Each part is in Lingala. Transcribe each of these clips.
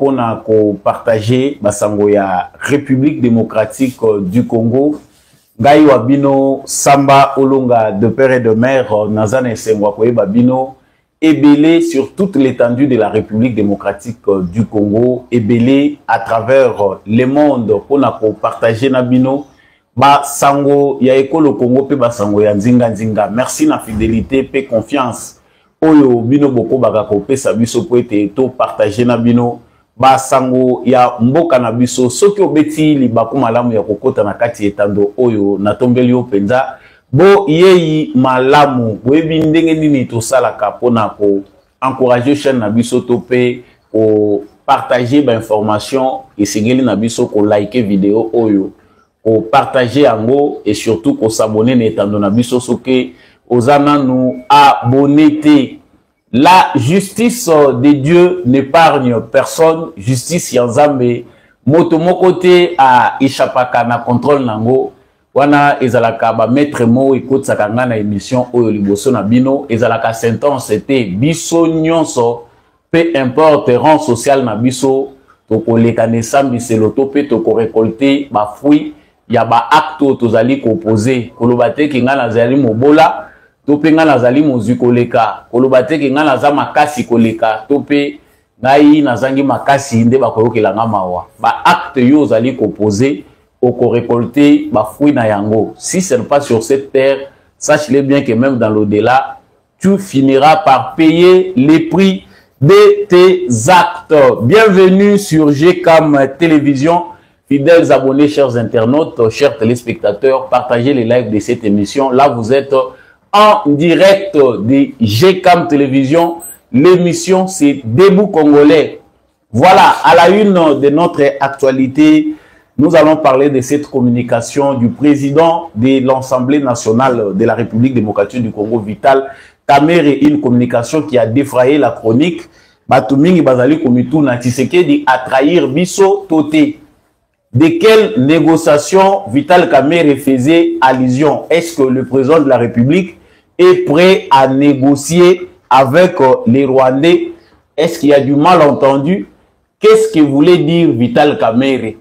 pour partager basango ya République démocratique du Congo. Ngai wabino Samba Olonga de père et de mère Nazane Sengwa Babino ébélé sur toute l'étendue de la République démocratique du Congo, ébélé à travers le monde pour partager nabino basango ya ekolo Congo pe basango ya nzinga nzinga. Merci na fidélité pe confiance. Oyo bino boko bakako pesa biso po ete to partager na bino basango ya mboka na biso soki obeti libaku malamu ya kokota na kati etando oyo na tombeli yo penza bo yeyi malamu boyebi ndenge nini to salaka pona ko encourager chaîne na biso to pe ko partager ba information esengeli na biso ko liker vidéo oyo ko partager yango et surtout ko s'abonner na etando na biso soki Osana nous abonnés. La justice de Dieu n'épargne personne. Justice Yanzambe. Motomo côté à Ishapaka na contrôle nango. Wana ezalaka ba maître mo écoute sa kanga na émission oyo liboso na bino. Ezalaka sentence c'était biso nyonso. Peu importe rang social na biso. Toko lekane sambi seloto pe toko récolter ba fruit. Ya ba acte tozali koposer. Kolobate ki nga nazali mobola. Tope nga nazali mozu koleka kolobate ke nga naza makasi koleka tope ngai nazangi makasi nde bakoyokela nga mawa ba acte yo zali koposer oko récolter ba fruit na yango. Si ce n'est pas sur cette terre, sache-le bien que même dans l'au-delà tu finiras par payer les prix de tes actes. Bienvenue sur GCAM Télévision. Fidèles abonnés, chers internautes, chers téléspectateurs, partagez les lives de cette émission. Là vous êtes en direct de GCAM Télévision. L'émission c'est Debout Congolais. Voilà, à la une de notre actualité, nous allons parler de cette communication du président de l'Assemblée nationale de la République démocratique du Congo, Vital Kamerhe, une communication qui a défrayé la chronique. Batumingi Bazali Komituna Tshisekedi a trahir Bisso Toté. De quelles négociations Vital Kamerhe faisait allusion? Est-ce que le président de la République est prêt à négocier avec les Rwandais? Est-ce qu'il y a du malentendu? Qu'est-ce que voulait dire Vital Kamerhe?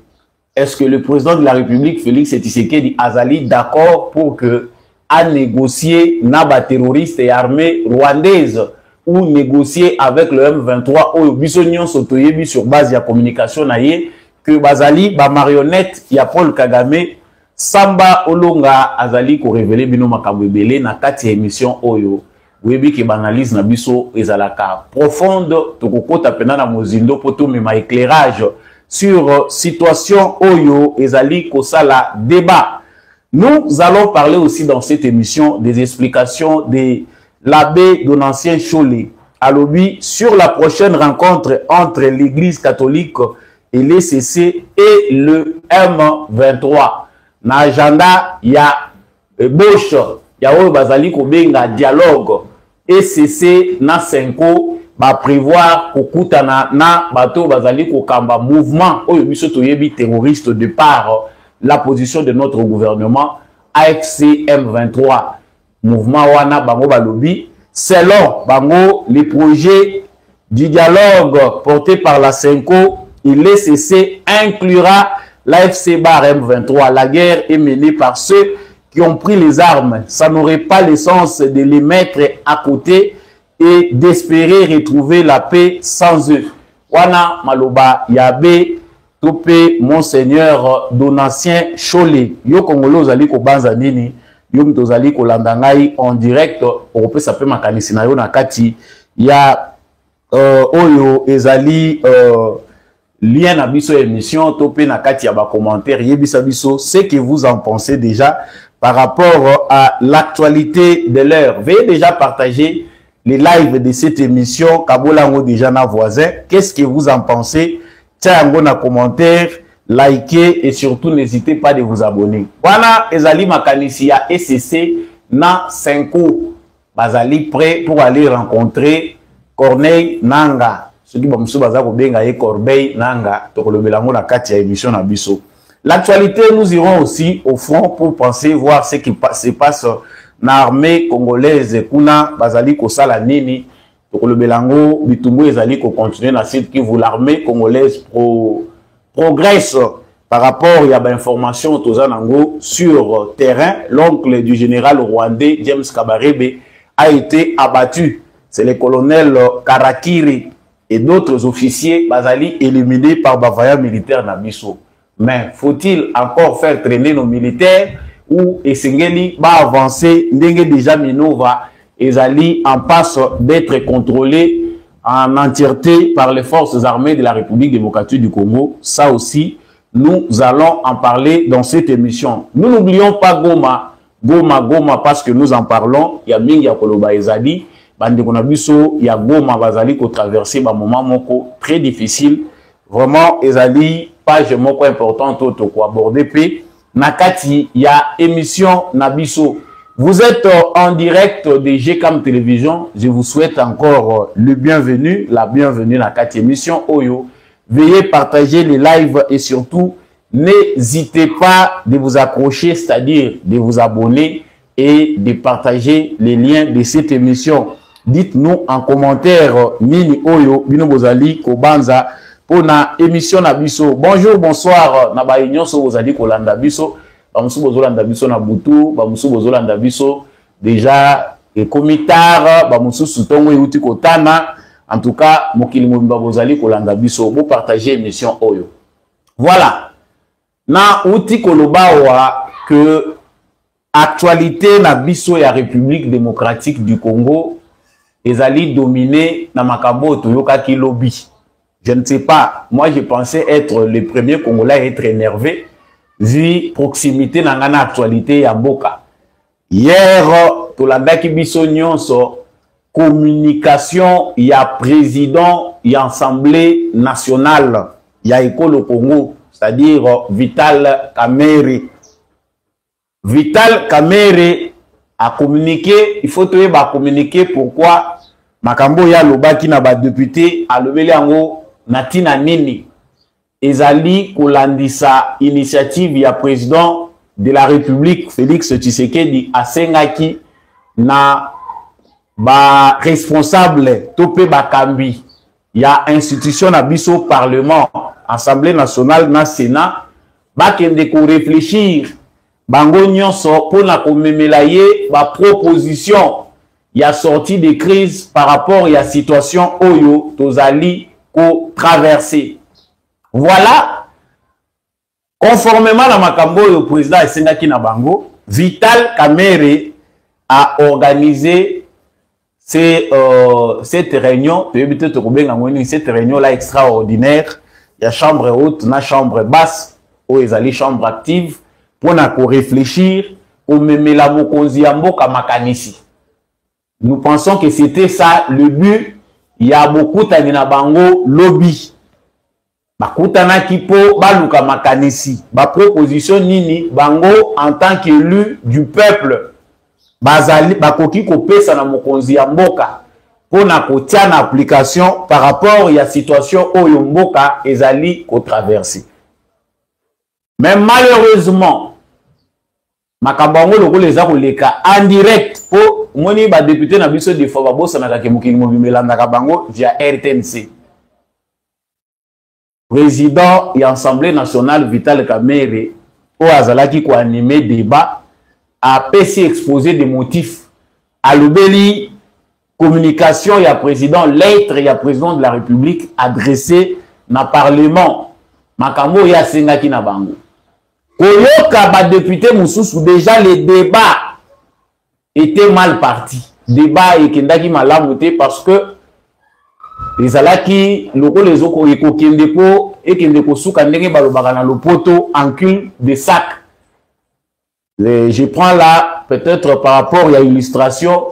Est-ce que le président de la République, Félix Tshisekedi Azali, d'accord pour que à négocier naba terroristes et armées rwandaises ou négocier avec le M23 ou Bissonion Sotoyebi sur base de la communication naïe que Bazali, ba marionnette, ya Paul Kagame, Samba Olonga Azali ko révélé bino makambo ebele na kati émission oyo webi ki banalise na biso ezalaka profonde tokokota pena na mozindo poto mema éclairage sur situation oyo ezali ko sala débat. Nous allons parler aussi dans cette émission des explications de l'abbé Donatien Cholé à l'OBI sur la prochaine rencontre entre l'église catholique et l'ECC et le M23. Na agenda ya Bosch ya oyo bazali kobenga dialogue ECC na Senko ba prévoir kokutana na bato bazali kokamba mouvement oyo biso toyebi terroriste de par la position de notre gouvernement AFC M23 mouvement wana bango balobi selon bango les projets du dialogue porté par la Senko et l'ECC inclura l'AFC bar M23. La guerre est menée par ceux qui ont pris les armes. Ça n'aurait pas le sens de les mettre à côté et d'espérer retrouver la paix sans eux. Wana Maloba Yabe Topé Monseigneur Donatien Cholé. Yo Congolo Zali ko banza nini. Yo mtozali ko landangai en direct. Ope sape makanisi na yo na kati. Ya Oyo Ezali lien à biso émission topé na kati ya ba commentaire yebisa biso ce que vous en pensez déjà par rapport à l'actualité de l'heure. Veuillez déjà partager les lives de cette émission Kabolango déjà na voisin. Qu'est-ce que vous en pensez? Tiens na commentaire, likez et surtout n'hésitez pas de vous abonner. Voilà ezali makanisi ya SCC na 5 bazali prêt pour aller rencontrer Corneille Nanga. Ce qui est Corbeil Nanga, na kati ya émission na biso. L'actualité, nous irons aussi au front pour penser, voir ce qui se passe dans l'armée congolaise. Kuna Bazali Kosala Nini, Donc le Belango, Bitumbo ezali ko continuer na site qui vous l'armée congolaise progresse par rapport à l'information Tozanango sur terrain. L'oncle du général rwandais James Kabarebe a été abattu. C'est le colonel Karakiri et d'autres officiers basali éliminés par Bavaya militaire Nabiso. Mais faut-il encore faire traîner nos militaires ou Esengeli va avancer ndenge déjà Minova ezali en passe d'être contrôlé en entièreté par les forces armées de la République démocratique du Congo. Ça aussi, nous allons en parler dans cette émission. Nous n'oublions pas Goma, parce que nous en parlons. Il y a Mingi Koloba ezali. Il y a Goma Bazali qui a traversé un moment très difficile. Vraiment, ezali, page moko importante pour aborder. Puis, Nakati, il y a émission Nabiso. Vous êtes en direct de GCAM Télévision. Je vous souhaite encore le bienvenu, la bienvenue Nakati émission Oyo. Veuillez partager les lives et surtout, n'hésitez pas de vous accrocher, c'est-à-dire de vous abonner et de partager les liens de cette émission. Dites-nous en commentaire Nini Oyo, Bino Bozali, Kobanza, pour na émission Nabiso. Bonjour, bonsoir, Naba Union, so Bozali, Kolanda Biso, Bamsou Bozolanda Biso na Boutou, Bamsou Bozolanda Biso, déjà, et Komitar, Bamsou Soutongo et Uti Kotana, en tout cas, Mokili Mouimba Bozali, Kolanda Biso, vous partagez émission Oyo. Voilà. Na Uti Kolobawa, que actualité na Biso et la République démocratique du Congo, ezali dominé na makambo toyoka ki lobby. Je ne sais pas, moi je pensais être le premier Congolais à être énervé vu proximité na ngana actualité ya mboka. Hier tolandaki biso nyonso communication ya président ya assemblée nationale ya ekolo Congo, c'est-à-dire Vital Kamerhe. Vital Kamerhe a communiqué, il faut communiquer pourquoi makambo ya lobaki na ba député a lobeli yango natina nini ezali kolandisa initiative ya président de la République Félix Tshisekedi asengaki na ba responsable topé bakambi ya institution na biso parlement assemblée nationale na sénat bakende ko réfléchir bango nyonso pona komemela ye ba proposition ya sortie de crise par rapport à la situation oyo tozali ko traverser. Voilà, conformément à makambo le président esengaki na bango, Vital Kamerhe a organisé cette réunion, cette réunion là extraordinaire, il y a chambre haute, na chambre basse, ou ezali chambre active, pour réfléchir au memela mokonzi ya mboka makanisi. Nous pensons que c'était ça le but. Il y a beaucoup de bango lobby. Bakutana kipo baluka makanisi. Ba proposition nini bango en tant qu'élu du peuple. Bazali bakoki kopesa na mokonzi ya mboka pour na kotia na application par rapport à la situation oyo mboka ezali ko traverser. Mais malheureusement Makabango loko les a koleka en direct pour moni ba député na biso de fois babosa na ka mokili mobimela na kabango via RTNC. Président et Assemblée nationale Vital Kamerhe o azalaki ko animer débat a PC exposé des motifs à l'obéli communication ya président lettre ya président de la République adressé na parlement makambo ya sengaki na bango. Oyoka ba député Moussoussou, déjà les débats étaient mal partis. Débat et kendaki malamouté parce que les alaki loko les oko eko kendepo et kendeko souka ndenge balobaka na lopoto en cul de sac. Je prends là peut-être par rapport à l'illustration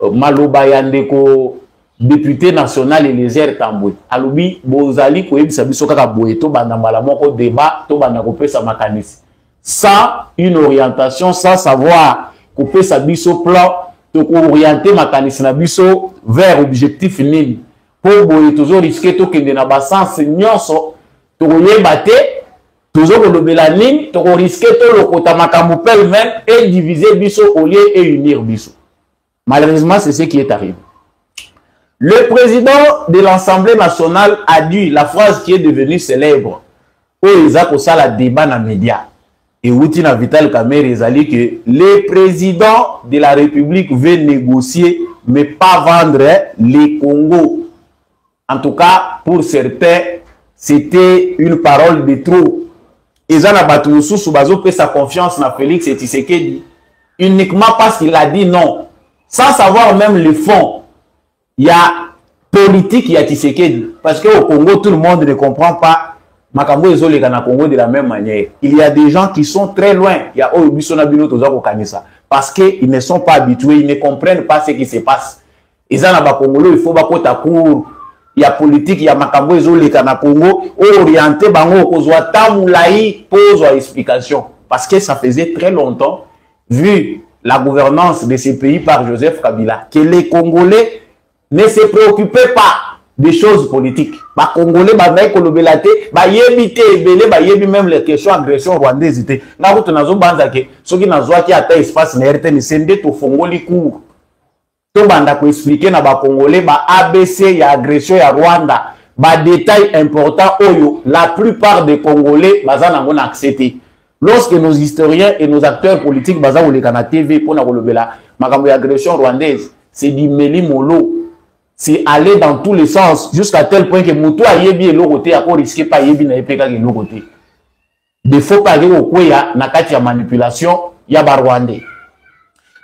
maloba yandeko député national Eliezer Tambwe. Alobi bozali ko yebisa biso kaka boye to banda mbala moko débat to banda ko pesa makanisi. Sans une orientation, sans savoir ko pesa biso plan to ko orienter makanisi na biso vers objectif nini. Pour boye toujours risquer to kende na ba sens nyonso to yeba te toujours ko lobela nini to ko risquer to lokota makambo pel même et diviser biso au lieu et unir biso. Malheureusement, c'est ce qui est arrivé. Le président de l'Assemblée nationale a dit la phrase qui est devenue célèbre. Où ils ont ça la débat dans les médias. Et Woutina Vital Kamerhe ezali que le président de la République veut négocier, mais pas vendre les Congo. En tout cas, pour certains, c'était une parole de trop. Ezana Batoussou Soubazo fait sa confiance dans Félix Tshisekedi uniquement parce qu'il a dit non, sans savoir même le fond. Il y a politique, il y a Tshisekedi. Parce qu'au Congo, tout le monde ne comprend pas. Makambo ezoleka na Congo de la même manière. Il y a des gens qui sont très loin. Il y a Obisonabino Tozako Kanisa. Parce qu'ils ne sont pas habitués, ils ne comprennent pas ce qui se passe. Ezana ba Congolo, il faut ba kota cour. Il y a politique, il y a Makambo ezoleka na Congo. Orienté bango kozwa tamulai pose explication. Parce que ça faisait très longtemps, vu la gouvernance de ces pays par Joseph Kabila, que les Congolais ne se préoccupaient pas des choses politiques. Les Congolais, ils même les questions agression rwandaise. Ceux qui n'ont pas espace, expliquer na ba Congolais ba ABC ya agression ya Rwanda, ba détails importants oyo la plupart des Congolais bazana ngona accepté. Lorsque nos historiens et nos acteurs politiques baza ou les Kana TV pour na kolobela makambo ya agression rwandaise, c'est du meli molo. C'est aller dans tous les sens jusqu'à tel point que Moutou a yebi et l'autre a risqué pas yebi na epeka et l'autre. Des faux parler au kweya na kati ya manipulation ya Rwandais.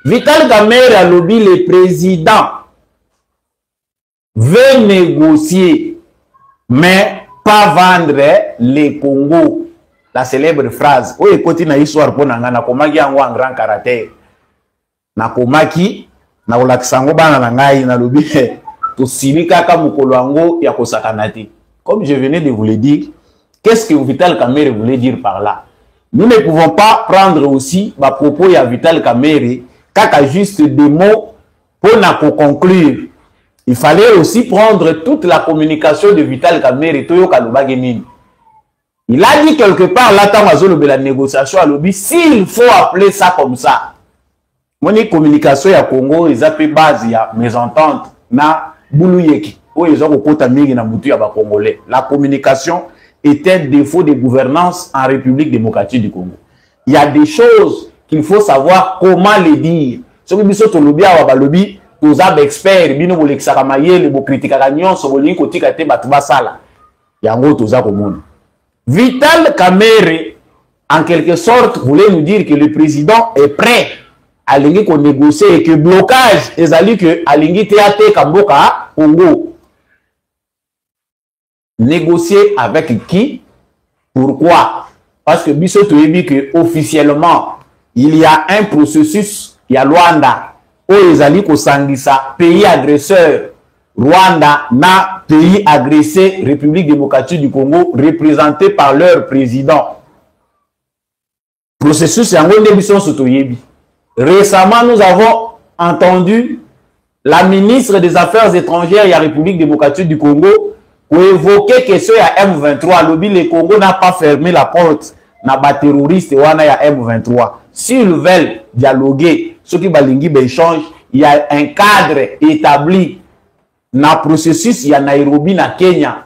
Vital Kamerhe a lobby le président veut négocier mais pas vendre les Congo. La célèbre phrase. Oh écoute na histoire pour nanga na komaki yango en grand caractère. Na komaki na olakisango bana na ngai na lobby. Comme je venais de vous le dire, qu'est-ce que Vital Kamerhe voulait dire par là? Nous ne pouvons pas prendre aussi ma propos à Vital Kamerhe qu'à juste des mots pour conclure. Il fallait aussi prendre toute la communication de Vital Kamerhe. Il a dit quelque part là, dans la négociation à l'objet, s'il faut appeler ça comme ça. Mon communication à Congo, ils appellent base, il y a mésentente. La communication est un défaut de gouvernance en République démocratique du Congo. Il y a des choses qu'il faut savoir comment les dire. Ce que nous avons dit, nous avons experts, nous avons critiqué, Vital Kamerhe, en quelque sorte, voulait nous dire que le président est prêt à négocier et que blocage est allé que Alingi Théâtre Kamboka Congo. Négocier avec qui? Pourquoi? Parce que Bissot dit que officiellement il y a un processus, il y a Rwanda, où ils allaient Sangisa, pays agresseur, Rwanda, na pays agressé, République démocratique du Congo, représenté par leur président. Processus, c'est un gros démission Sotoyebi. Récemment, nous avons entendu la ministre des Affaires étrangères de la République démocratique du Congo pour évoquer que ce M23, le Congo n'a pas fermé la porte na ba terroriste wana ya M23. S'ils veulent dialoguer, ceux qui balingi échange, il y a un cadre établi na processus ya Nairobi na Kenya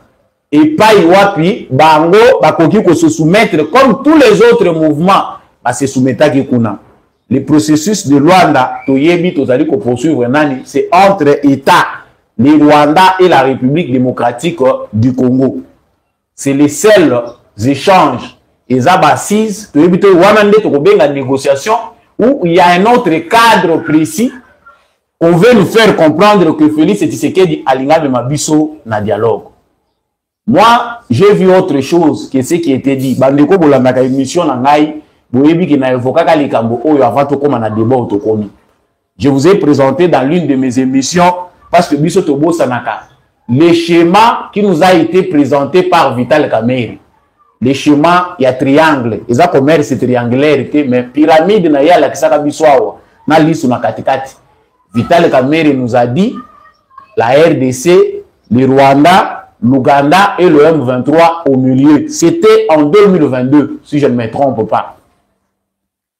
et pas Iwapi bango bakoki ko se soumettre comme tous les autres mouvements ba se soumettre ki kuna. Le processus de Rwanda, c'est entre États, le Rwanda et la République démocratique du Congo. C'est les seuls échanges. Et ça, assise, négociation où il y a un autre cadre précis. On veut nous faire comprendre que Félix Tshisekedi a l'ingabiso na dialogue. Moi, j'ai vu autre chose que ce qui était dit. Bandeko bolanda émission na ngai. Je vous ai présenté dans l'une de mes émissions, parce que Bissotobo Sanaka, le schéma qui nous a été présenté par Vital Kamerhe. Le schéma, il y a triangle. Il y a commerce triangulaire, mais pyramide, il y a la Kisaka Biswawa, na liste na katikati. Vital Kamerhe nous a dit, la RDC, le Rwanda, l'Ouganda et le M23 au milieu. C'était en 2022, si je ne me trompe pas.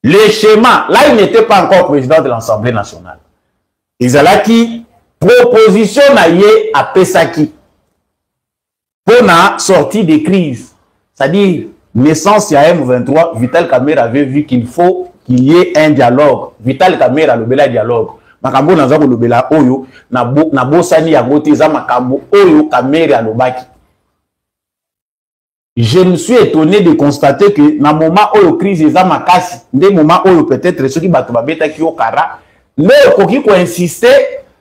Le schéma, là, il n'était pas encore président de l'Assemblée nationale. Ezalaki, proposition na ye à Pesaki pour la sortie des crises, c'est-à-dire naissance à M23, Vital Kamerhe avait vu qu'il faut qu'il y ait un dialogue. Vital Kamerhe a le bel dialogue. Makambo na zako le bel oyo na bosani ya gote za makambo oyo Kamerhe a lobaki. Je me suis étonné de constater que na moment oyo crise za makasi, des moments oyo peut-être ceux qui bato babeta ki okara, mais koki ko insister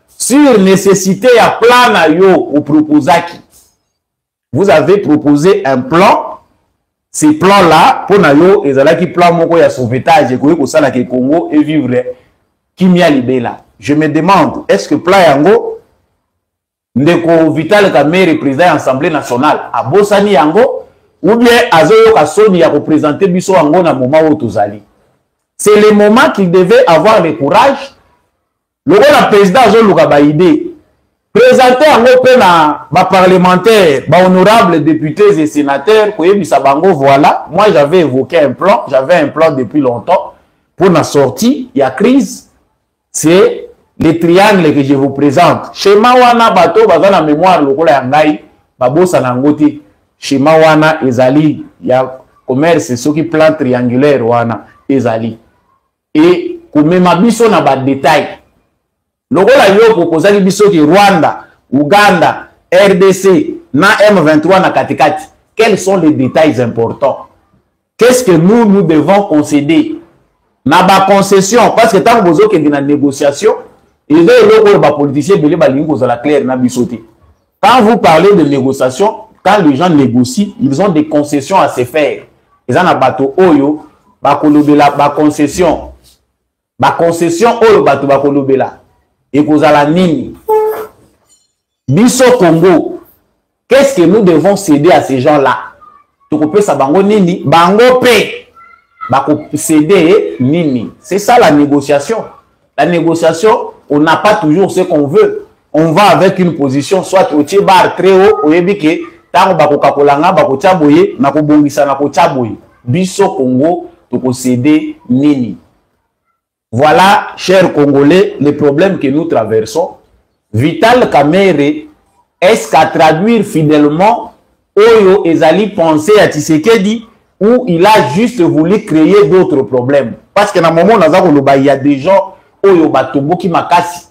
sur nécessité ya plan na yo ou proposaki. Vous avez proposé un plan, ces plans-là, pour nayo, et qui plan moko ya sauvetage, et que ça la Congo et vivre kimia libela. Je me demande, est-ce que plan yango, ndeko Vital Kamerhe, président de l'Assemblée nationale, a Bosani yango, ou bien azoyo kasoni ya représenter biso yango na moment où tozali. C'est le moment qu'il devait avoir le courage. Le rôle du président azoluka ba idée. Présenter en open à parlementaires, honorables députés et sénateurs, voilà, moi j'avais évoqué un plan, j'avais un plan depuis longtemps pour la sortie, il y a crise, c'est les triangles que je vous présente. Chez Mawana Bato, la mémoire, le rôle yangai, Babo Sanangoti, chez Mawana Ezali, il y a commerce, ceux qui plan triangulaire, Wana Ezali. Et comme ma biso na ba détail. Le rôle a proposé biso ki Rwanda, Ouganda, RDC, na M23 na katikati. Quels sont les détails importants? Qu'est-ce que nous devons concéder? Na ba concession, parce que tant que vous avez une négociation, il y a des politiciens qui ont la claire na bisoté. Quand vous parlez de négociation, quand les gens négocient, ils ont des concessions à se faire. Ils ont un bateau oyo, ba concession. Ba concession oyo bateau ba kolobela. Et vous allez nini. Biso Congo, qu'est-ce que nous devons céder à ces gens-là? Tu peux ça bango nini, bango pe, bako céder nini. C'est ça la négociation. La négociation, on n'a pas toujours ce qu'on veut. On va avec une position, soit au bar très haut, au yebike, tango bako kakolanga, bako chaboye, nako bongisa nako chaboye. Biso Congo, tu peux céder nini. Voilà, chers Congolais, les problèmes que nous traversons. Vital Kamerhe, est-ce qu'à traduire fidèlement, Oyo Ezali pensé à Tshisekedi, ou il a juste voulu créer d'autres problèmes? Parce que dans le moment où il y a des gens, Oyo Batombo qui makasi.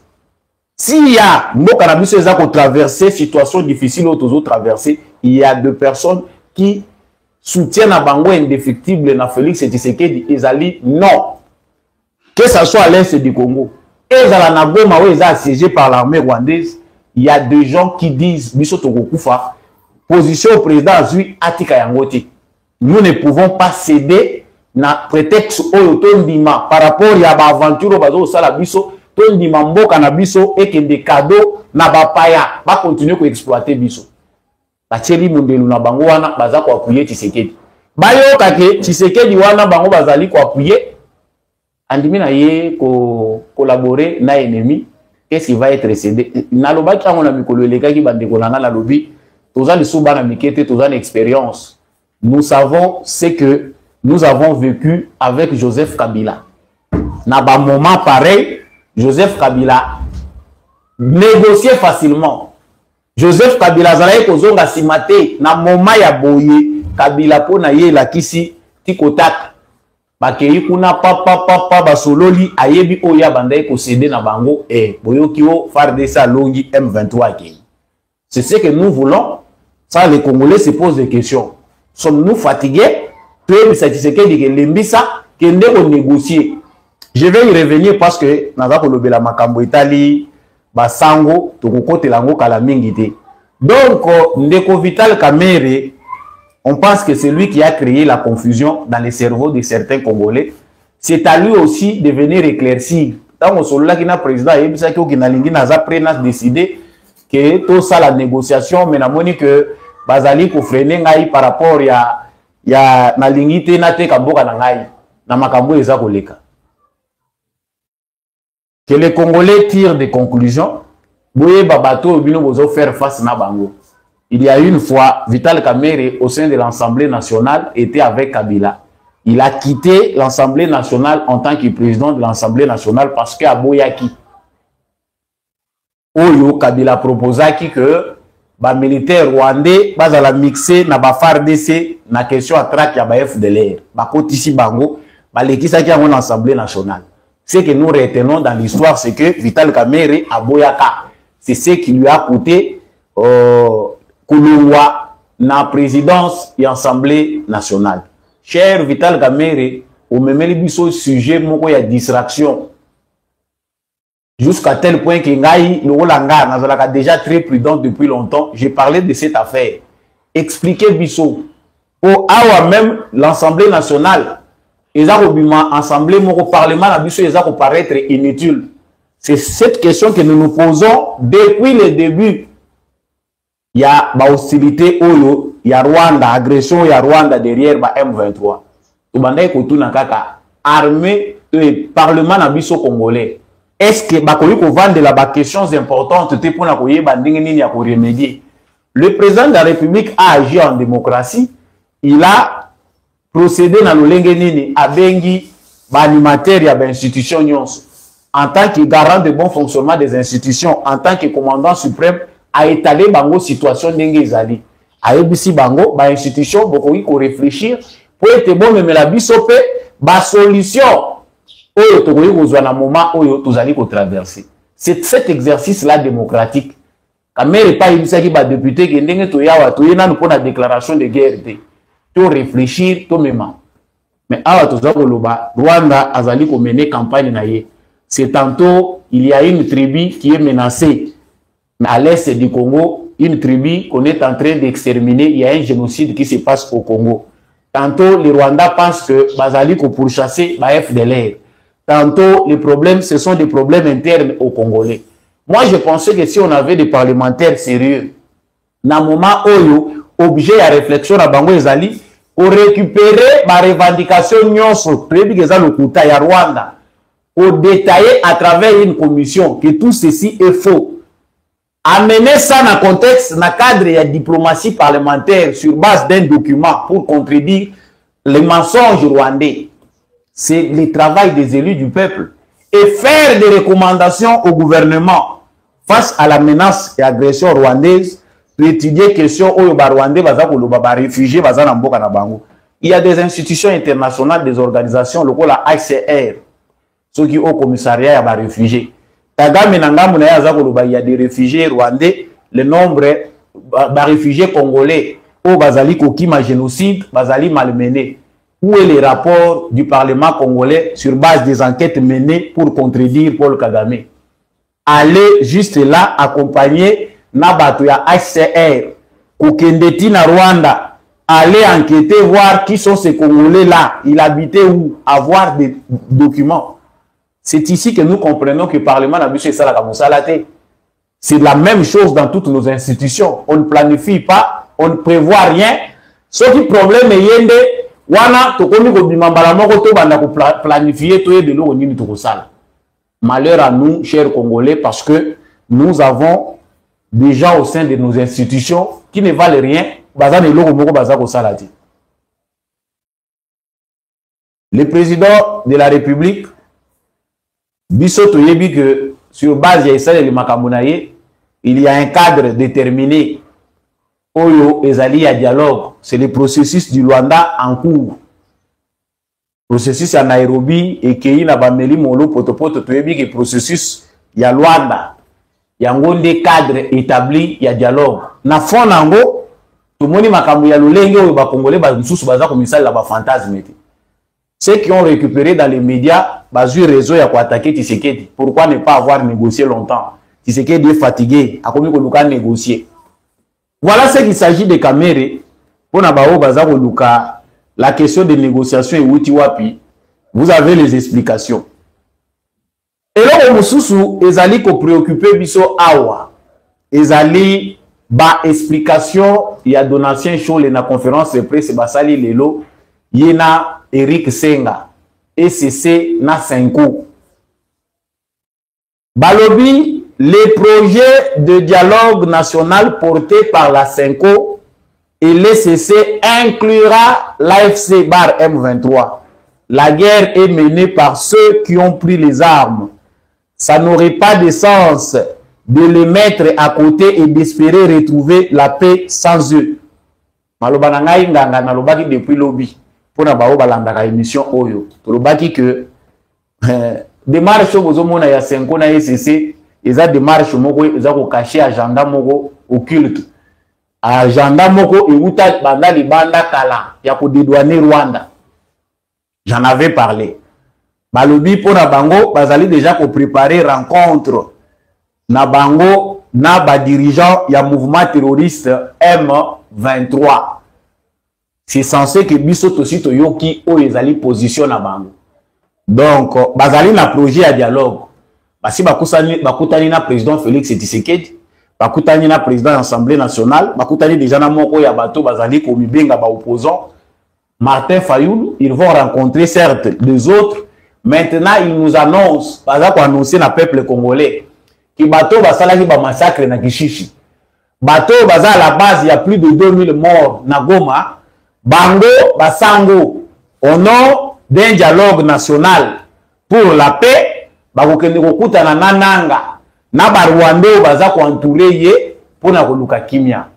S'il y a Mokanabiso Ezako traversé, situation difficile aux traversé, il y a deux personnes qui soutiennent à Bango indéfectible na Félix Tshisekedi, Ezali, non. Que ce soit à l'est du Congo, et à la Goma où ils sont assiégés par l'armée rwandaise, il y a des gens qui disent, position au président Azui Atika Yangote. Nous ne pouvons pas céder na prétexte Oyotondima par rapport à l'aventure au Sala Biso, Tondima Mboka na Biso et que des cadeaux na Bapaya va continuer à exploiter Biso. Bacheli Mundelu na Bango wana baza ko appuyer Tshisekedi. Bayo kake Tshisekedi wana Bango bazali ko appuyer. Andimina ye collaborer na ennemi, qu'est-ce qui va être cédé? Na loba ki ngona mikolo eleka ki bande kolanga na lobi, toza le souba na mikete, toza une expérience. Nous savons ce que nous avons vécu avec Joseph Kabila. Na ba moment pareil, Joseph Kabila négociait facilement. Joseph Kabila zalaye kozonga simate na moment ya boye Kabila po na ye la kisi tikotaka. Bakei kuna papa basololi ayebi oya bandai ko céder na bango boyoki o FARDC longi M23 ke. C'est ce que nous voulons. Ça les Congolais se posent des questions. Sommes-nous fatigués? Peu satisfaits de lembisa kende ko négocier. Je vais y revenir parce que naza ko lobela makambo Italie basango to ko kotelango kala mingi te. Donc ndeko Vital Kamerhe, on pense que c'est lui qui a créé la confusion dans les cerveaux de certains Congolais. C'est à lui aussi de venir éclaircir. Tant que celui-là qui n'a président, il a décidé que tout ça, la négociation, mais il que Bazali ko freiner par rapport à na lingite na te kamboka na ngai na makambo eza koleka. Que les Congolais tirent des conclusions. Boye babato bino bozo faire face na bango. Il y a une fois, Vital Kamerhe, au sein de l'Assemblée nationale, était avec Kabila. Il a quitté l'Assemblée nationale en tant que président de l'Assemblée nationale parce qu'à Boyaki. Oyo Kabila proposaki que ba militaire rwandais bazala mixé na ba FARDC na question à traque ya ba FDLR. Ba kotisi bango, ba lekisaki yango na l'Assemblée nationale. Ce que nous retenons dans l'histoire, c'est que Vital Kamerhe a boyaka. C'est ce qui lui a coûté Kouloua na présidence et Assemblée nationale. Cher Vital Kamerhe, au même sujet, moko ya distraction. Jusqu'à tel point que Ngaï, le Rolanga, n'a déjà très prudent depuis longtemps. J'ai parlé de cette affaire. Expliquez Bissot. Au Awa même, l'Assemblée nationale, ils ont assemblée, mon parlement, ils ont paraître inutile. C'est cette question que nous nous posons depuis le début. Il y a une hostilité, il y a Rwanda, agression, il y a Rwanda derrière M23. Tout le monde est armée et parlement congolais. Est-ce que vous vendre la question importante pour remédier? Le président de la République a agi en démocratie. Il a procédé dans le Lengenini à Bengi, animateur et institution en tant que garant de bon fonctionnement des institutions, en tant que commandant suprême, a étalé bango situation d'Engezali. A ebisi bango, ba institution, beaucoup il faut réfléchir pour être bon, mais la bisope, ba solution. C'est cet exercice-là démocratique. Quand même, pas une député qui est une déclaration de guerre. Tu réfléchir, tu même. Mais Rwanda a mené campagne. C'est tantôt, il y a une tribu qui est menacée. Mais à l'est du Congo, une tribu qu'on est en train d'exterminer. Il y a un génocide qui se passe au Congo. Tantôt, les Rwandais pensent que Bazali pour pourchasser la FDLR. Tantôt, les problèmes, ce sont des problèmes internes aux Congolais. Moi, je pensais que si on avait des parlementaires sérieux, dans le moment où objet à réflexion à Bango Ezali, pour récupérer ma revendication nyonso, le Rwanda, pour détailler à travers une commission que tout ceci est faux. Amener ça dans le contexte, dans le cadre de la diplomatie parlementaire sur base d'un document pour contredire les mensonges rwandais. C'est le travail des élus du peuple. Et faire des recommandations au gouvernement face à la menace et agression rwandaise, pour étudier question où les Rwandais les réfugiés il y a des institutions internationales, des organisations, le la HCR, ceux qui ont au commissariat à réfugiés. Il y a des réfugiés rwandais, le nombre de réfugiés congolais, au Bazali Kokima génocide, Bazali malmené. Où est le rapport du Parlement congolais sur base des enquêtes menées pour contredire Paul Kagame? Allez juste là accompagner Nabatuya HCR, Kokendeti na Rwanda, allez enquêter, voir qui sont ces Congolais là, ils habitaient où, avoir des documents. C'est ici que nous comprenons que le Parlement n'a pas ça la. C'est la même chose dans toutes nos institutions. On ne planifie pas, on ne prévoit rien. Ce qui problème est yende. Wana tokomi ko bimambala moko to banda ko planifier to de l'eau nini to sala. Malheur à nous, chers Congolais, parce que nous avons des gens au sein de nos institutions qui ne valent rien. Le président de la République, Bissot Yebi, que sur base de il y a un cadre déterminé. Oyo ezali ya dialogue, c'est le processus du Luanda en cours. Processus à Nairobi et qui na bameli molo potopoto toyebi que processus ya Luanda. Yango des cadres établis ya dialogue. Na fond nango tout moni makambo ya lolenge oyo ba congolais ba mususu baza ko misala la ba fantasme. Ceux qui ont récupéré dans les médias bazu réseau ya ko attaquer Tshisekedi. Pourquoi ne pas avoir négocié longtemps? Tshisekedi est fatigué, a commis ko luka négocier. Voilà ce qu'il s'agit de Kamerhe. Pour la question des négociations et Wutiwapi, vous avez les explications. Et là, Moussousou, ezali ko préoccupé biso awa. Ezali ba explication, il y a donation chaud na conférence de presse basali lelo, yena Eric Senga, ECC na 5 ans. Balobi les projets de dialogue national portés par la CENCO et l'ECC inclura l'AFC bar M23. La guerre est menée par ceux qui ont pris les armes. Ça n'aurait pas de sens de les mettre à côté et d'espérer retrouver la paix sans eux. Maloba na ngai nganga na lobaki depuis lobby pona bao balandaka émission oyo. To lobaki que démarche bozomona ya Senko na ECC eza démarche moko eza ko cacher agenda moko occulte. Agenda moko euta banda libanda kala ya ko dédouaner Rwanda. J'en avais parlé. Balobi pona bango bazali déjà ko préparer rencontre na bango na ba dirigeant ya mouvement terroriste M23. C'est censé que biso tosi to yoki o ezali position na bango. Donc bazali na projet ya dialogue. Basi bakutani na président Félix Tshisekedi, bakutani na président de l'Assemblée nationale, bakutani déjà na moko ya bato bazali ko mibenga ba opposant Martin Fayoulou, ils vont rencontrer certes des autres. Maintenant, ils nous annoncent, par exemple, annoncer na peuple congolais que bateau basalaki ba massacre na Kishishi. Bateau baza à la base, il y a plus de 2000 morts na Goma. Bango basango au nom d'un dialogue national pour la paix, bakokende kokuta na nananga na ba Rwanda baza ko entourer ye pour na koluka kimia.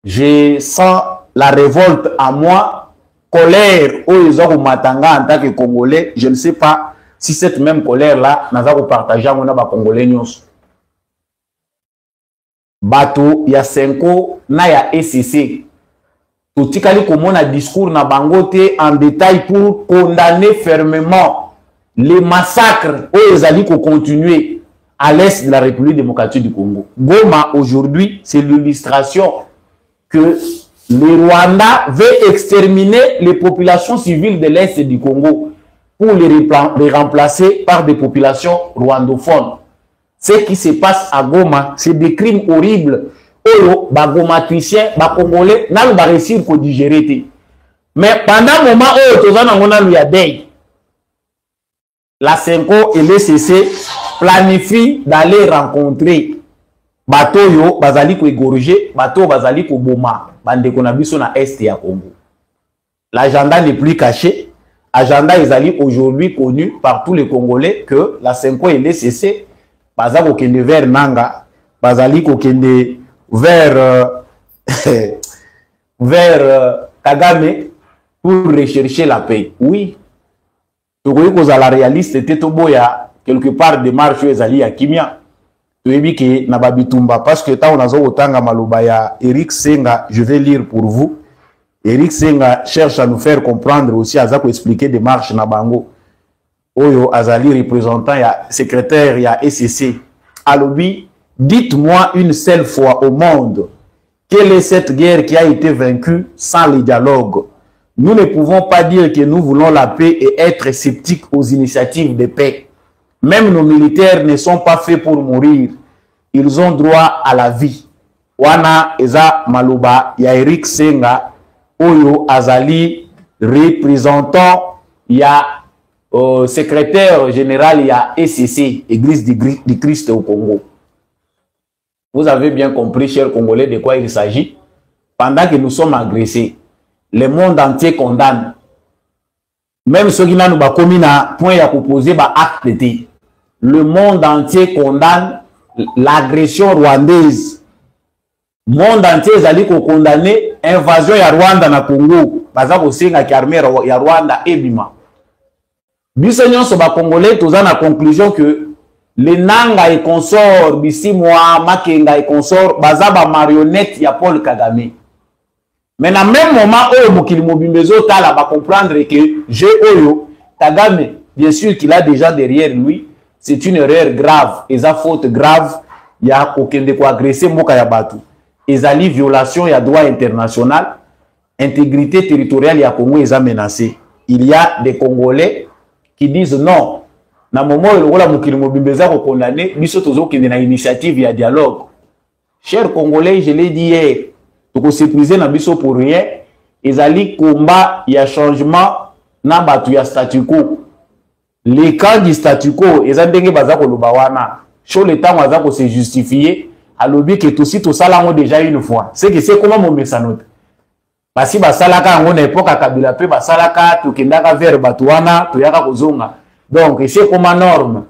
Je sens la révolte à moi. Colère où ils ont matanga en tant que Congolais, je ne sais pas si cette même colère là n'a pas partagé avec les Congolais. Bato ya Senko na ya ECC. Tout tikali comme on a discours na bangote en détail pour condamner fermement les massacres où ils allaient continuer à l'est de la République démocratique du Congo. Goma aujourd'hui, c'est l'illustration que le Rwanda veut exterminer les populations civiles de l'Est du Congo pour les remplacer par des populations rwandophones. Ce qui se passe à Goma, c'est des crimes horribles. Oyo, ba gomatriciens, ba congolais, n'a pas réussi à digérer. Mais pendant un moment où tozana ngona luyadei, la Senko et l'ECC planifient d'aller rencontrer bateau yo bazali ko égorger, bateau bazali ko boma. Bande konabiso na est ya Congo. L'agenda n'est plus caché. Agenda est aujourd'hui connu par tous les Congolais que la Senko et l'ECC bazali kokende vers Nanga, bazali kokende vers Kagame pour rechercher la paix. Oui. Tokoyi kozala réaliste était toboya quelque part des marches ezali ya kimia. Parce que tant on a otanga maloba ya Eric Senga, je vais lire pour vous. Eric Senga cherche à nous faire comprendre aussi, à expliquer des marches na bango. Oyo azali représentant ya secrétaire ya ECC. Alobi, dites-moi une seule fois au monde, quelle est cette guerre qui a été vaincue sans le dialogue? Nous ne pouvons pas dire que nous voulons la paix et être sceptiques aux initiatives de paix. Même nos militaires ne sont pas faits pour mourir. Ils ont droit à la vie. Wana eza maloba ya Eric Senga, oyo azali représentant ya secrétaire général ya ECC, Église du Christ au Congo. Vous avez bien compris, chers Congolais, de quoi il s'agit. Pendant que nous sommes agressés, le monde entier condamne. Même ceux qui n'ont pas commis un point à proposer ba acte. Le monde entier condamne l'agression rwandaise. Le monde entier est condamné l'invasion ya Rwanda na Congo. Baza ko senga ki armée ya Rwanda ebima. Biso nyonso ba Congolais toza na conclusion que les Nanga et consorts bisi moi Makenga et consorts baza ba marionnette ya Paul Kagame. Mais dans le même moment où mokili mobimbezo tala ba comprendre que j'ai oyo Kagame, bien sûr qu'il a déjà derrière lui. C'est une erreur grave, et ça faute grave, il y a aucun de quoi agresser Moka Yabatu. Et ça violation, il y a droit international, intégrité territoriale, il y a Congo, ils ont menacé. Il y a des Congolais qui disent non. Dans le moment où la Moukili Mobimbeza est condamné, nous sommes une initiative, il y a dialogue. Chers Congolais, je l'ai dit hier, donc on s'est prisé dans le pour rien, ils ont combat, il y a changement, il y a statu quo. Les camps du statu quo, ils ont dit que Lubawana, sur le temps où se justifier, à l'objet que tout site au salon déjà une fois. C'est que c'est comment mon message. Parce que Basalaka, on époque à Kabila, Basalaka, tu kendaka vers Batouana, tu yaka kozonga. Donc, c'est comme norme.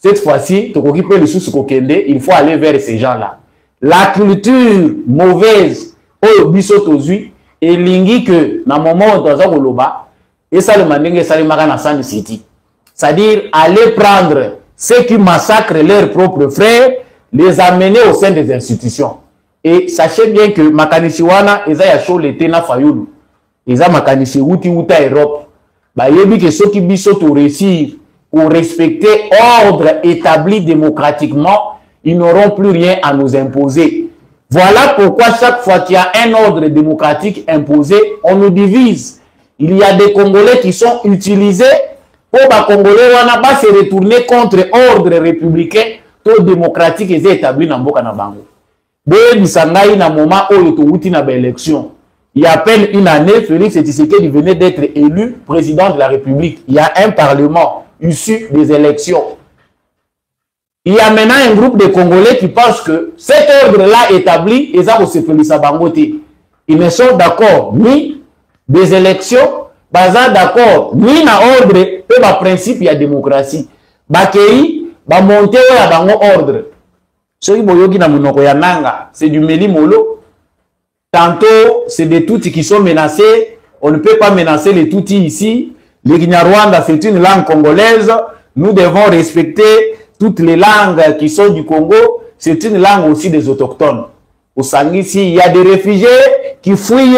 Cette fois-ci, il faut aller vers ces gens-là. La culture mauvaise, au bisotozui, et lingi que, dans le moment où tu as goloba, et ça le mandingue, et ça le magana Sand City. C'est-à-dire, aller prendre ceux qui massacrent leurs propres frères, les amener au sein des institutions. Et sachez bien que Makanishiwana, ils ont chaud l'été na Fayoulou. Ils ont Makanishi Wuti Wuta Europe. Bah, il y a que ceux qui bisoto réussir pour respecter ordre établi démocratiquement, ils n'auront plus rien à nous imposer. Voilà pourquoi chaque fois qu'il y a un ordre démocratique imposé, on nous divise. Il y a des Congolais qui sont utilisés pour les Congolais, on n'a pas se retourner contre ordre républicain, tout démocratique et établi dans Mboka na Bango. Dès Bissangaï, na moment où il y a une élection, il y a à peine une année, Félix Tshisekedi venait d'être élu président de la République. Il y a un parlement issu des élections. Il y a maintenant un groupe de Congolais qui pensent que cet ordre-là établi, ils ont aussi Félix Bangote. Ils ne sont d'accord ni des élections, pas d'accord ni na ordre, et par principe, il y a démocratie. Bakei, ba monter à bango ordre. Ceux qui boyoki na monoko ya nanga, c'est du meli molo. Tantôt, c'est des Tutsis qui sont menacés. On ne peut pas menacer les Tutsis ici. Le Kinyarwanda, c'est une langue congolaise. Nous devons respecter toutes les langues qui sont du Congo. C'est une langue aussi des autochtones. Au Sangisi, il y a des réfugiés qui fuient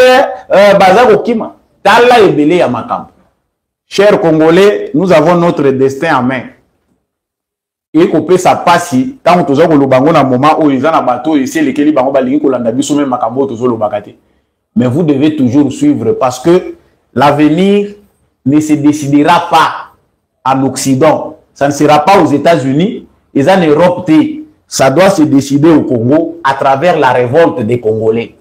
Bazar Okima. Tala et Belé à Makam. Chers Congolais, nous avons notre destin en main. Et qu'on peut ça passer tant que nous avons le bango dans moment où ils ont un bateau ici les keli bango balingi kolanda biso même makambo tozo lo bakate. Mais vous devez toujours suivre parce que l'avenir ne se décidera pas en Occident, ça ne sera pas aux États-Unis, et en Europe, ça doit se décider au Congo à travers la révolte des Congolais.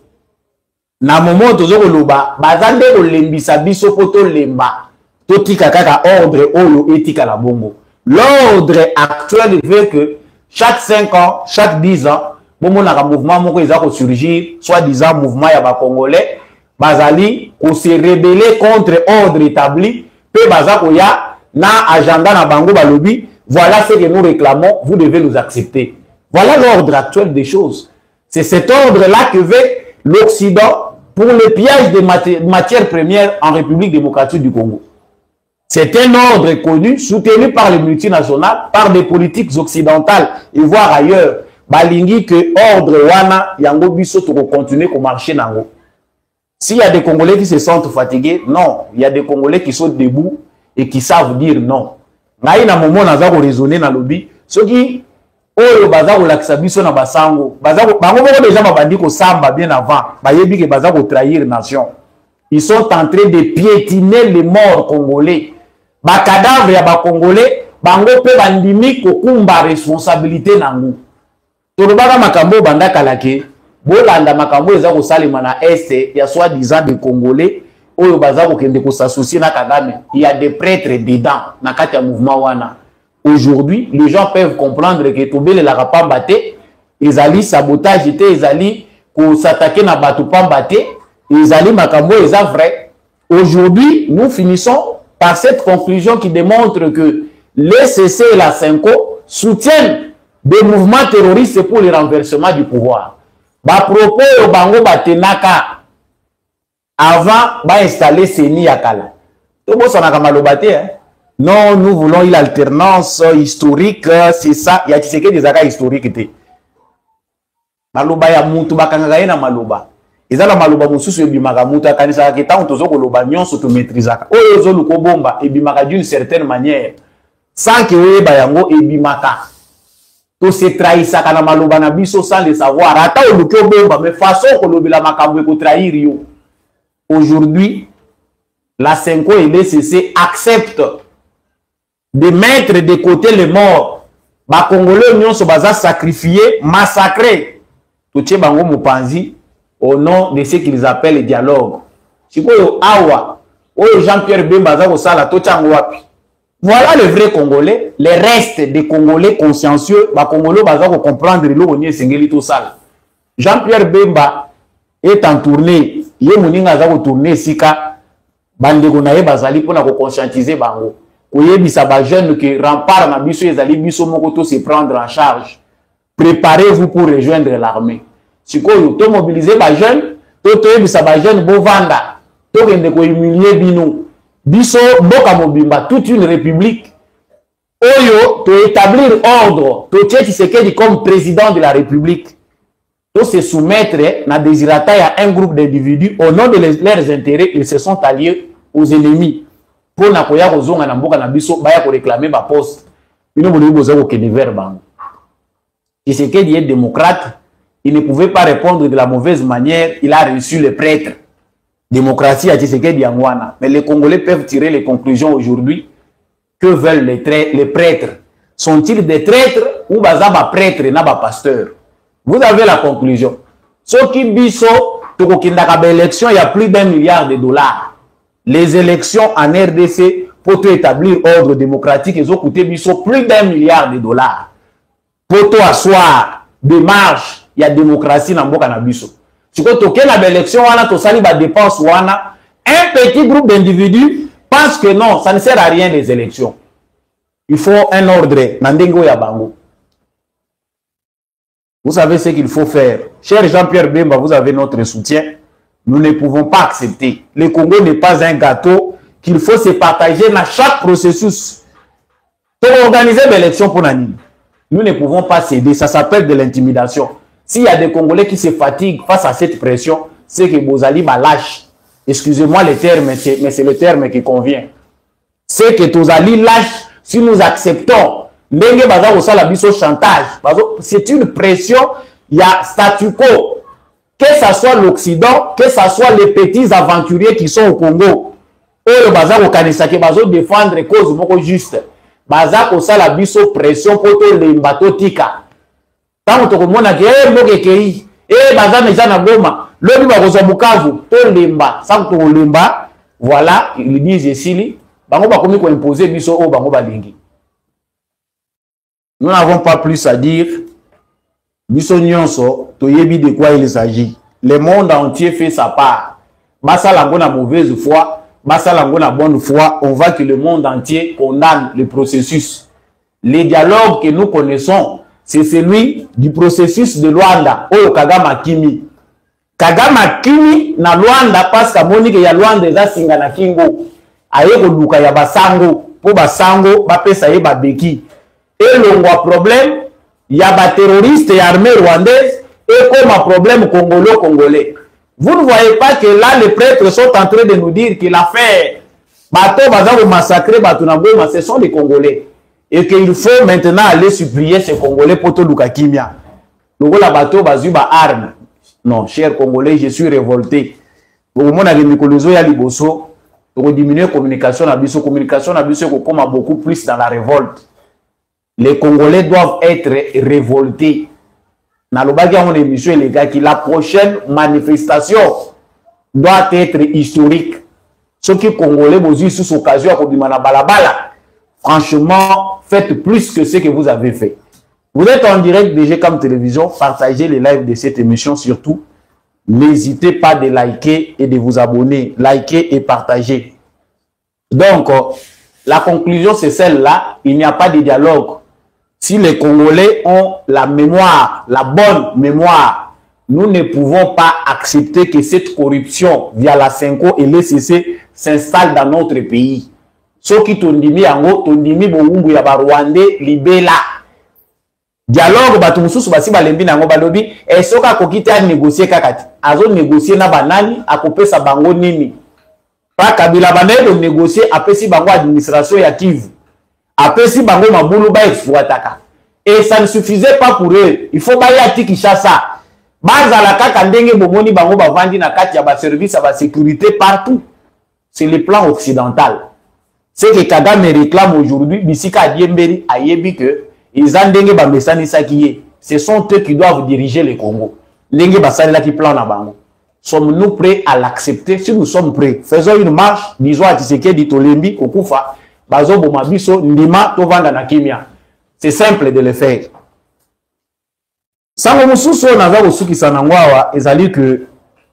Na moment tozo loba bazande ko lembisa biso poto lemba totika kaka ordre oyo etika la bongo. L'ordre actuel veut que chaque 5 ans, chaque 10 ans, bon un mouvement qui surgir, soit-disant mouvement yaba congolais, bazali ko se rebeller contre ordre établi, pe bazako ya na agenda na bango balobi, voilà ce que nous réclamons, vous devez nous accepter. Voilà l'ordre actuel des choses. C'est cet ordre-là que veut l'Occident pour le piège des matières premières en République démocratique du Congo. C'est un ordre connu, soutenu par les multinationales, par des politiques occidentales et voire ailleurs. Balingi que ordre wana yango biso to continuer au marché nango. S'il y a des Congolais qui se sentent fatigués, non, il y a des Congolais qui sont debout et qui savent dire non. Ngai na moment naza ko raisonner na lobby, ceux qui oyo baza ko lakisa biso na basango, baza ko bango déjà babandi ko samba bien avant, bayebi que baza ko trahir nation. Ils sont en train de piétiner les morts congolais. Ba cadavre ya ba congolais bango pe bandimi ko kumba responsabilité nangu. Tolobaka makambo banda kalake bolanda makambo eza ko salima na este ya soi-disant des congolais oyo baza ko kende ko s'associer na Kagame. Il y a des prêtres dedans na kati ya mouvement wana. Aujourd'hui, les gens peuvent comprendre que tobele la rapamba te, ezali sabotage te, ezali ko s'attaquer na batu pamba te, ezali makambo eza vrai. Aujourd'hui, nous finissons par cette conclusion qui démontre que les CC et la Senko soutiennent des mouvements terroristes pour le renversement du pouvoir. Ba propos au bango batenaka avant ba installer Seni Yakala. Tout bon ça n'a pas malobate hein. Non, nous voulons une alternance historique, c'est ça. Il y a des accords historiques té. Maloba ya mutu bakanga na maloba. Ezala maloba mususu ebimaka mutu akanisa ke tant tozo koloba nyonso to maîtrisaka oyo zo luko bomba ebimaka d'une certaine manière sans que oyeba yango ebimaka to se trahisaka na maloba na biso sans le savoir ata oluko bomba mais façon kolobela makambo eko trahir yo. Aujourd'hui la Senko et l'ECC acceptent de mettre de côté les morts. Ba Congolais nyonso baza sacrifié, massacré to tie bango mopanzi au nom de ce qu'ils appellent le dialogue. Sikoyo awa, oyo Jean-Pierre Bemba za ko sala to chango wapi. Voilà le vrai Congolais, les restes des Congolais consciencieux, ba Congolais baza ko comprendre le onye sengeli to sala. Jean-Pierre Bemba est en tournée, ye moninga za ko tourner sika bande ko na ye bazali pona ko conscientiser bango. koyebisa ba jeune que rempart na biso ezali biso moko to se prendre en charge. Préparez-vous pour rejoindre l'armée. Sikoyo to mobiliser ba jeune, to yebisa ba jeune bovanda, to kende ko humilier bino. Biso boka mobimba toute une république. Oyo to établir ordre, to Tshisekedi comme président de la république. To se soumettre na désirata ya un groupe d'individus au nom de leurs intérêts, ils se sont alliés aux ennemis. Pour na koya kozonga na mboka na biso baya ko réclamer ba poste. Bino boni boza ko kende vers bango. Tshisekedi est démocrate, il ne pouvait pas répondre de la mauvaise manière, il a reçu les prêtres. Démocratie à Tshisekedi Yangwana. Mais les Congolais peuvent tirer les conclusions aujourd'hui. Que veulent les prêtres? Sont-ils des traîtres ou bazaba prêtres na ba pasteurs? Vous avez la conclusion. Ce qui biso, élection, il y a plus d'1 milliard de dollars. Les élections en RDC pour établir ordre démocratique, ils ont coûté biso plus d'1 milliard de dollars. Pour asseoir des marches, il y a démocratie dans Mboka na biso. Si vous avez l'élection, un petit groupe d'individus pense que non, ça ne sert à rien les élections. Il faut un ordre. Vous savez ce qu'il faut faire. Cher Jean-Pierre Bemba, vous avez notre soutien. Nous ne pouvons pas accepter. Le Congo n'est pas un gâteau qu'il faut se partager dans chaque processus. Pour organiser l'élection pour Nani, nous ne pouvons pas céder. Ça s'appelle de l'intimidation. S'il y a des Congolais qui se fatiguent face à cette pression, c'est que Bozali lâche. Excusez-moi le terme, mais c'est le terme qui convient. C'est que Tozali lâche si nous acceptons. C'est une pression, il y a statu quo. Que ce soit l'Occident, que ce soit les petits aventuriers qui sont au Congo, eux, ils défendre les causes juste. Bazako sala biso pression pour les bateaux tika. Tant que mon a dit, bazan déjà na goma, le bakoza bukavu, to lemba, sans to lemba, voilà, ils disent ici, bango ba komi ko imposer biso o bango balingi. Nous n'avons pas plus à dire. Biso nyonso, to yebi de quoi il s'agit. Le monde entier fait sa part. Basa lango na mauvaise foi, basa lango na bonne foi, on voit que le monde entier condamne le processus. Les dialogues que nous connaissons, c'est celui du processus de Luanda, Oyo Kagama Kimi. Kagama Kimi na Luanda parce que Monique ya Luanda eza singa na kingo. Aye ko luka ya basango, po basango bapesa ye babeki. Et le problème, il y a des terroristes et armées rwandaises et comme un problème congolais. Vous ne voyez pas que là, les prêtres sont en train de nous dire que l'affaire, bateau, bazar, massacrer, batunaboma, ce sont les Congolais. Et qu'il faut maintenant aller supplier ces Congolais pour tout Lukakimia. Le bateau, bazuba arme. Non, chers Congolais, je suis révolté. Au moment où il y a liboso, pour diminuer la communication, comme beaucoup plus dans la révolte. Les Congolais doivent être révoltés. Dans le émission, les gars, que la prochaine manifestation doit être historique. Ceux qui Congolais, vous avez sous occasion à balabala. Franchement, faites plus que ce que vous avez fait. Vous êtes en direct de GCAM Télévision. Partagez les lives de cette émission surtout. N'hésitez pas de liker et de vous abonner. Likez et partagez. Donc, la conclusion, c'est celle-là. Il n'y a pas de dialogue. Si les Congolais ont la mémoire, la bonne mémoire, nous ne pouvons pas accepter que cette corruption via la Senko et l'ECC s'installe dans notre pays. Ce qui tondimi yango, tondimi boumbu ya ba Rwandais libela. Dialogue batumususu basi balembi nango balobi, esoka kokite a négocier kakati. Azo négocier na banani, akopesa bango nini. Pa Kabila banaye de négocier apesi bango administration ya Kivu. Après, si bango mabulu ba exploitaka. Et ça ne suffisait pas pour eux. Il faut bailler à Kinshasa. Bazala kaka ndenge bomoni bango bavandi na kati ya ba service à ba sécurité partout. C'est le plan occidental. Ce que Kagame réclame aujourd'hui, Bisika Diemberi a yebi que ils ont ndenge ba mesani sakiye. Ce sont eux qui doivent diriger le Congo. Ndenge basali la ki plan na bango. Sommes-nous prêts à l'accepter? Si nous sommes prêts, faisons une marche, disons à Tshisekedi Tolembi Kokufa. C'est simple de le faire. Sango mususu naza kosukisa na ngwawa ezali que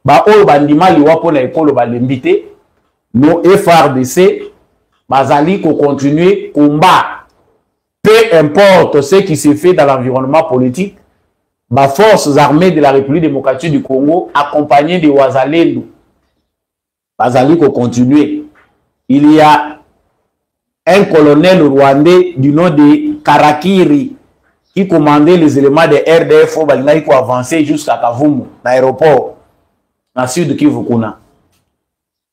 ba oyo bandima liwa pona ekolo balembite no FRDC bazali ko continuer combat. Peu importe ce qui se fait dans l'environnement politique, les forces armées de la République démocratique du Congo, accompagnées de Ouazalendo, bazali ko continuer. Il y a un colonel rwandais du nom de Karakiri qui commandait les éléments de RDF pour avancer jusqu'à Kavumu, l'aéroport, dans le sud de Kivukuna.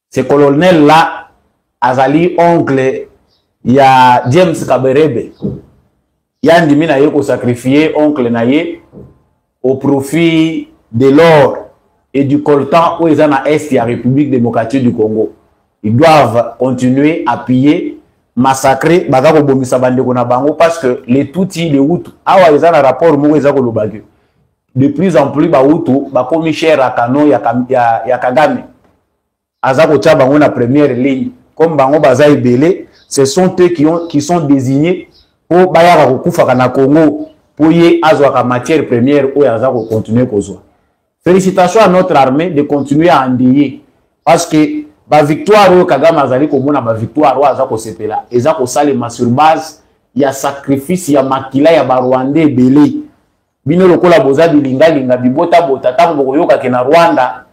Ce colonel-là, azali oncle, il y a James Kaberebe. Il y a un demi qui sacrifié oncle naye au profit de l'or et du coltan où ils sont dans l'Est de la République démocratique du Congo. Ils doivent continuer à piller, massacrer, parce que les Tutsis, les Hutus, ils ont un rapport de plus en plus, les Hutus, comme cher à Kano, il y a Kagame. Azako Tchabango la première ligne. Comme Bango Baza Belé, ce sont eux qui sont désignés pour Bayara Kufa na Congo, pour y avoir matière première où Azako continuer Kozo. Félicitations à notre armée de continuer à endiguer. Parce que la victoire où Kagame Azali Komona, la victoire où Azako Sepela, Ezako Salema sur base, il y a sacrifice, il y a makila, il y a Rwandais Belé. Bino lokola boza bilinga linga bibota bota tango boyoka ke na Rwanda.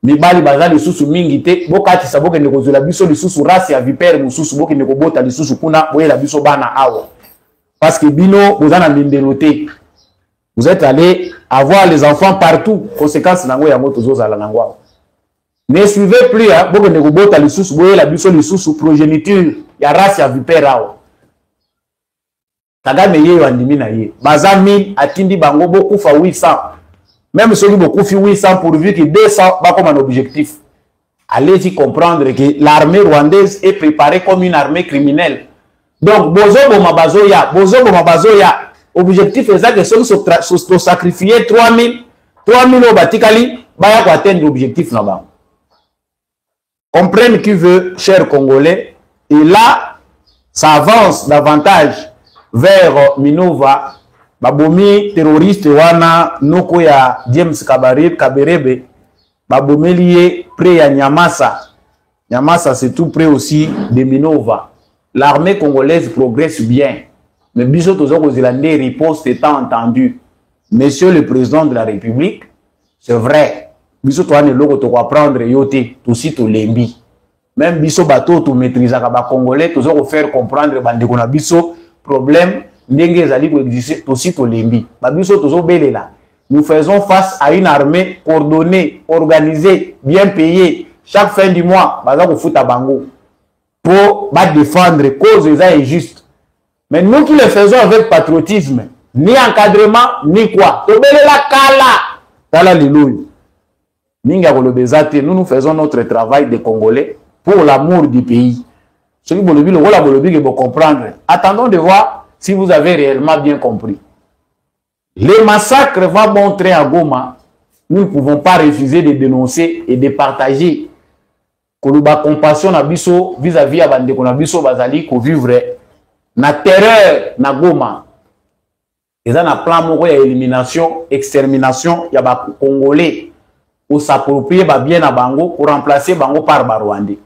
Mibali bazali lisusu mingi te bokati saboke ndeko la biso lisusu race ya vipere mususu boke ndeko bota lisusu kuna boyela biso bana awa. Parce que bino bozana mindeloté. Vous êtes allé avoir les enfants partout, conséquence nango ya moto zozala nangwa. Ne suivez plus hein, boke ndeko bota lisusu boyela biso lisusu progéniture ya race ya vipere awa. Kagame ye wandimi na ye. Bazami atindi bango boku fa 800. Même ceux qui beaucoup fait 800 pourvu que 200 va comme un objectif. Allez-y comprendre que l'armée rwandaise est préparée comme une armée criminelle. Donc, bozo mabazoya, objectif est ça que ceux qui sont sacrifiés 3000 au Batikali, va atteindre l'objectif là-bas. Comprenez qui veut, chers Congolais, et là, ça avance davantage vers Minova. Babomi terroriste wana noko ya James Kaberebe babomi lié près à Nyamasa. Nyamasa c'est tout près aussi de Minova. L'armée congolaise progresse bien. Mais biso tozoko zélandais riposte étant entendu. Monsieur le président de la République, c'est vrai. Biso toane loko to prendre yote aussi to lembi. Même biso bateau to maîtriser ba congolais tozoko faire comprendre bandeko na biso problème. Nous faisons face à une armée coordonnée, organisée, bien payée. Chaque fin du mois, pour défendre les causes injustes. Mais nous qui le faisons avec patriotisme, ni encadrement, ni quoi. Nous faisons notre travail de Congolais pour l'amour du pays. Ce qui veut comprendre. Attendons de voir si vous avez réellement bien compris. Les massacres vont montrer à Goma, nous ne pouvons pas refuser de dénoncer et de partager. Koluba compassion na biso vis-à-vis abande ko na biso bazali ko vivre na terreur na Goma. Et ça na plan moko ya élimination, extermination ya ba Congolais pour s'approprier ba bien na bango pour remplacer bango par ba Rwandais.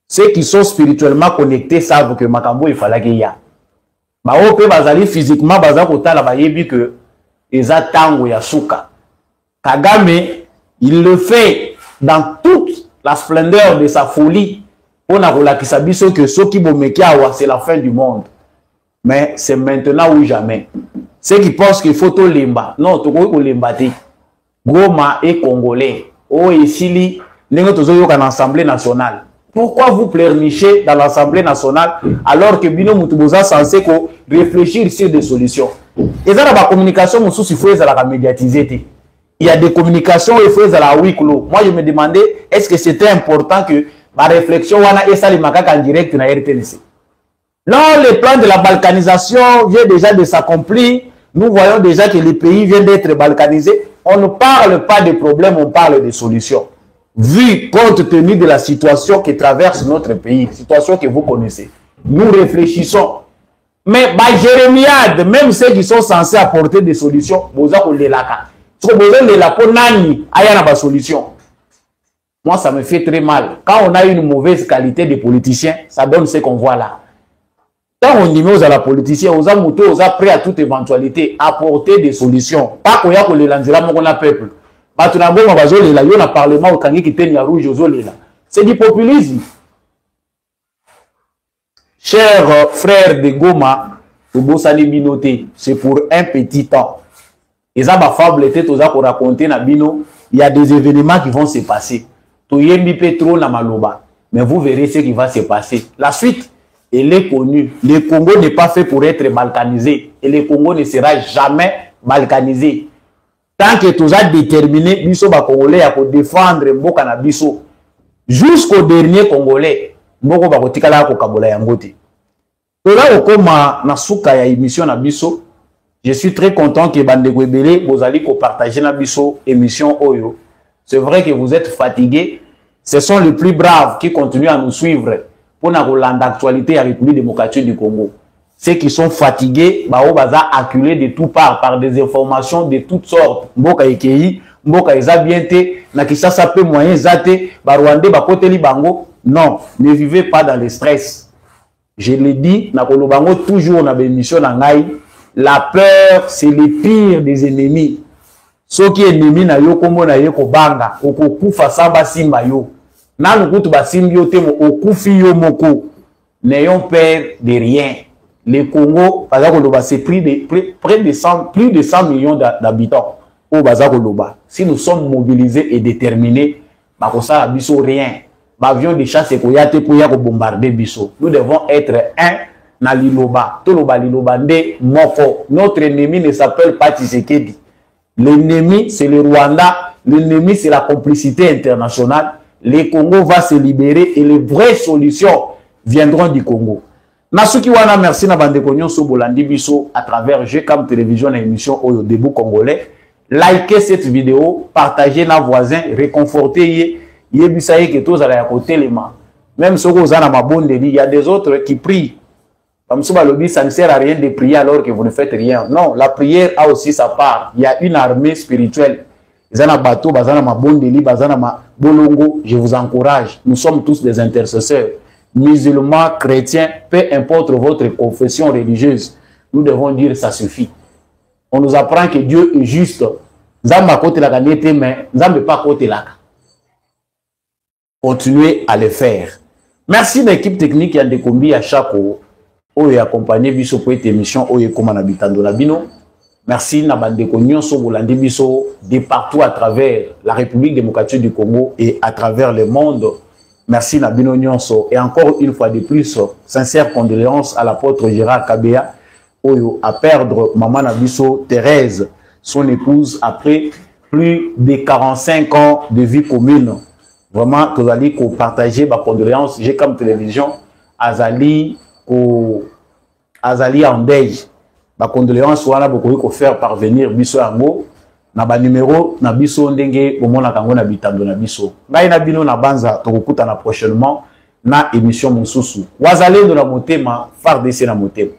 Ceux qui sont spirituellement connectés savent que makambo il fallait qu'il y a. Baope bazali physiquement baza kotala bayebi que eza tango ya suka. Kagame il le fait dans toute la splendeur de sa folie. On a relakisa biso que soki bomekiawa c'est la fin du monde. Mais c'est maintenant ou jamais. Ceux qui pensent qu'il faut tout limba. Non, to ko limba te. Goma est congolais. O esili ndenge tozoyoka na Assemblée nationale. Pourquoi vous pleurnichez dans l'Assemblée nationale alors que Bino Mutuboza censé réfléchir sur des solutions? Et ça, la communication, il faut la médiatiser. Il y a des communications, il faut la huis clos. Moi, je me demandais, est-ce que c'était important que ma réflexion et ça, les macaques en direct na RTNC? Non, le plan de la balkanisation vient déjà de s'accomplir. Nous voyons déjà que le pays vient d'être balkanisé. On ne parle pas de problèmes, on parle de solutions. Vu compte tenu de la situation qui traverse notre pays, situation que vous connaissez, nous réfléchissons. Mais Jérémiade, même ceux qui sont censés apporter des solutions, vous avez les laka. Ce que vous avez les laka, nani, ayana ba solution. Moi, ça me fait très mal. Quand on a une mauvaise qualité de politicien, ça donne ce qu'on voit là. Quand on dit aux politiciens, aux amouteux, aux prêts à toute éventualité, apporter des solutions. Pas qu'on y a pour les lanzera, mais qu'on a peuple. Parce que nous avons un parlement au Kangi qui tient rouge aux là. C'est du populisme. Chers frères de Goma, c'est pour un petit temps. Et ça, ma fable était pour raconter na bino, il y a des événements qui vont se passer. Toyembi Petro na maloba. Mais vous verrez ce qui va se passer. La suite, elle est connue. Le Congo n'est pas fait pour être balkanisé. Et le Congo ne sera jamais balkanisé. Tant que tu as déterminé, biso ba Congolais à défendre Mboka na biso. Jusqu'au dernier Congolais, Mboko ba kotikala ko kabola yangote. Tola okoma na suka ya émission na biso. Je suis très content que Bandeko Ebele vous allez partager na biso émission Oyo. C'est vrai que vous êtes fatigués. Ce sont les plus braves qui continuent à nous suivre pour la l'actualité de la République démocratique du Congo. Ceux qui sont fatigués, bao baza acculés de toutes parts par des informations de toutes sortes. Mboka ekei, mboka ezabiente, na kisasa pe moyen zate, ba Rwandais ba koteli bango. Non, ne vivez pas dans le stress. Je l'ai dit, na kolobango toujours na bémission na ngai. La peur, c'est le pire des ennemis. Ceux qui ennemis na yo kombo na yo ko banga, okokufa samba simba yo. Na lukutu ba simbi yo temo okufi yo moko. N'ayons peur de rien. Le Congo, c'est près de 100 millions d'habitants au Bazakoloba. Si nous sommes mobilisés et déterminés, ça biso rien. Avion de chasse et koyate pour bombarder biso. Nous devons être un na liloba. Toloba liloba nde moko. Notre ennemi ne s'appelle pas Tshisekedi. L'ennemi c'est le Rwanda. L'ennemi c'est la complicité internationale. Le Congo va se libérer et les vraies solutions viendront du Congo. Nasuki wana merci na bandeko nyonso bolandi biso à travers GCAM télévision et émission Oyo Debout Congolais. Likez cette vidéo, partagez na voisins, réconfortez yebisa que tous à la côté les mains. Même ceux qui ont ma bonne il y a des autres qui prient. Comme ça le ça ne sert à rien de prier alors que vous ne faites rien. Non, la prière a aussi sa part. Il y a une armée spirituelle. Zana bateau, bazana ma bonne bazana ma bolongo, je vous encourage. Nous sommes tous des intercesseurs. Musulmans, chrétiens, peu importe votre confession religieuse, nous devons dire ça suffit. On nous apprend que Dieu est juste. Zamba kote la ganete, mais Zamba pas kote la. Continuez à le faire. Merci l'équipe technique qui a décombi à chaque où accompagné biso pour cette émission où est comme on habite dans la bino. Merci Nabandeko Nyonso Bolandi biso de partout à travers la République démocratique du Congo et à travers le monde. Merci Nabino Nyonso. Et encore une fois de plus, sincère condoléances à l'apôtre Gérard Kabea, Oyo, à perdre maman Nabiso Thérèse, son épouse, après plus de 45 ans de vie commune. Vraiment, que vous allez partager ma condoléance. J'ai comme télévision, Azali en deuil. Ma condoléance, voilà, beaucoup qu'on faire parvenir Biso Ango. Na ba numéro na biso ndenge bomona kango na bitando na biso ngai na bino na banza tokokuta na prochainement na émission Mosusu wazalendo na motema FARDC na motema.